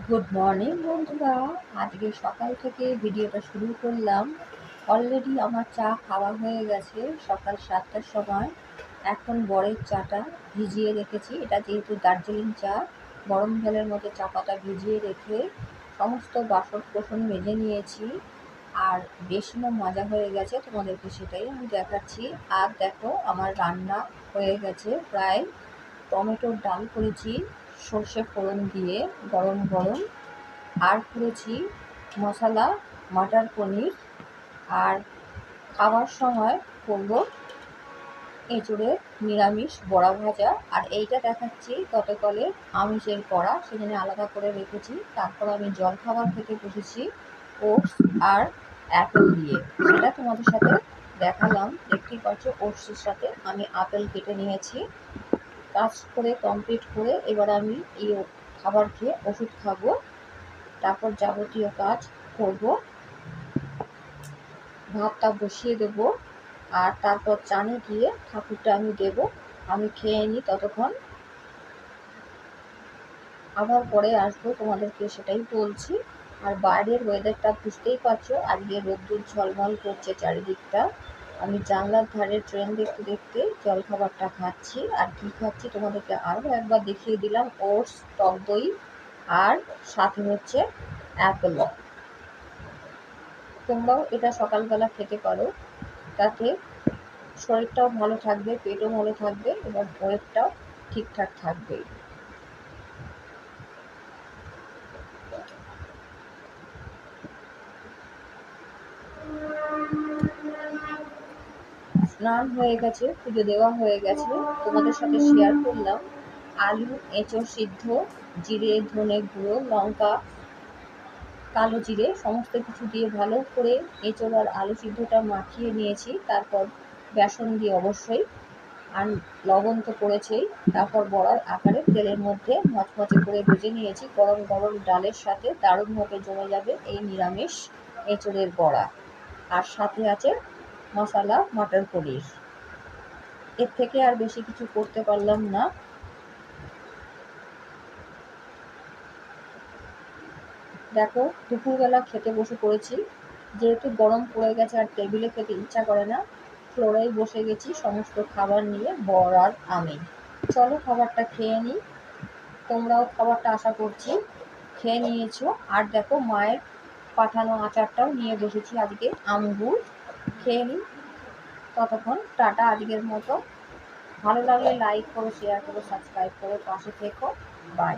Good morning বন্ধুরা। আজকে সকাল থেকে ভিডিওটা শুরু করলাম। অলরেডি আমার চা খাওয়া হয়ে গেছে সকাল 7টার সময়। এখন বরের চাটা ভিজিয়ে রেখেছি। এটা যেহেতু দার্জিলিং চা, গরম জলের মধ্যে চা পাতা ভিজিয়ে রেখে সমস্ত বাসন কোসন মেজে নিয়েছি। আর বেসনও মাজা হয়ে গেছে, তোমাদেরকে সেটাই আমি দেখাচ্ছি। আর দেখো আমার রান্না হয়ে গেছে প্রায়। টমেটোর ডাল করেছি সর্ষে ফোড়ন দিয়ে গরম গরম, আর করেছি মশলা মটর পনির। আর খাওয়ার সময় করব এঁচোড়ের নিরামিষ বড়া ভাজা। আর এইটা দেখাচ্ছি গতকালে আমিষের বড়া, সেখানে আলাদা করে রেখেছি। তারপর আমি জল খাবার খেতে বসেছি ওটস আর অ্যাপেল দিয়ে, সেটা তোমাদের সাথে দেখালাম। দেখতেই পাচ্ছ ওটসের সাথে আমি আপেল কেটে নিয়েছি। কাজ করে কমপ্লিট করে এবার আমি এই খাবার খেয়ে ওষুধ খাবো, তারপর যাবতীয় কাজ করব। ভাতটা বসিয়ে দেব, আর তারপর চানে গিয়ে ঠাকুরটা আমি দেব। আমি খেয়ে নিই ততক্ষণ, আবার পরে আসবো, তোমাদেরকে সেটাই বলছি। আর বাইরের ওয়েদারটা বুঝতেই পারছো, আজকে রোদ্দুর ঝলমল করছে চারিদিকটা। আমি জানলার ধারে ট্রেন দেখতে দেখতে জলখাবারটা খাচ্ছি। আর কি খাচ্ছি তোমাদেরকে আরও একবার দেখিয়ে দিলাম। ওটস, টক দই, আর সাথে হচ্ছে অ্যাপেল। তোমরাও এটা সকালবেলা খেতে পারো, তাতে শরীরটাও ভালো থাকবে, পেটও ভালো থাকবে, এবং ওয়েটটাও ঠিকঠাক থাকবে। স্নান হয়ে গেছে, পুজো দেওয়া হয়ে গেছে, তোমাদের সাথে শেয়ার করলাম। আলু, এঁচোড় সিদ্ধ, জিরে, ধনে গুঁড়ো, লঙ্কা, কালো জিরে সমস্ত কিছু দিয়ে ভালো করে এঁচোড় আর আলু সিদ্ধটা মাখিয়ে নিয়েছি। তারপর বেসন দিয়ে অবশ্যই, আর লবণ তো করেছেই। তারপর বড়ার আকারে তেলের মধ্যে মচমচে করে ভেজে নিয়েছি। গরম গরম ডালের সাথে দারুণভাবে জমে যাবে এই নিরামিষ এঁচোড়ের বড়া। আর সাথে আছে মশলা মটর পনির। এর থেকে আর বেশি কিছু করতে পারলাম না। দেখো দুপুরবেলা খেতে বসে পড়েছি, যেহেতু গরম পড়ে গেছে আর টেবিলে খেতে ইচ্ছা করে না, ফ্লোরেই বসে গেছি সমস্ত খাবার নিয়ে, বর আর আমি। চলো খাবারটা খেয়ে নিই। তোমরাও খাবারটা আশা করছি খেয়ে নিয়েছো। আর দেখো মায়ের পাঠানো আচারটাও নিয়ে বসেছি আজকে, আঙ্গুর। খেয়ে নিই ততক্ষণ। টাটা আজকের মতো। ভালো লাগলে লাইক করো, শেয়ার করো, সাবস্ক্রাইব করো, পাশে থেকো। বাই।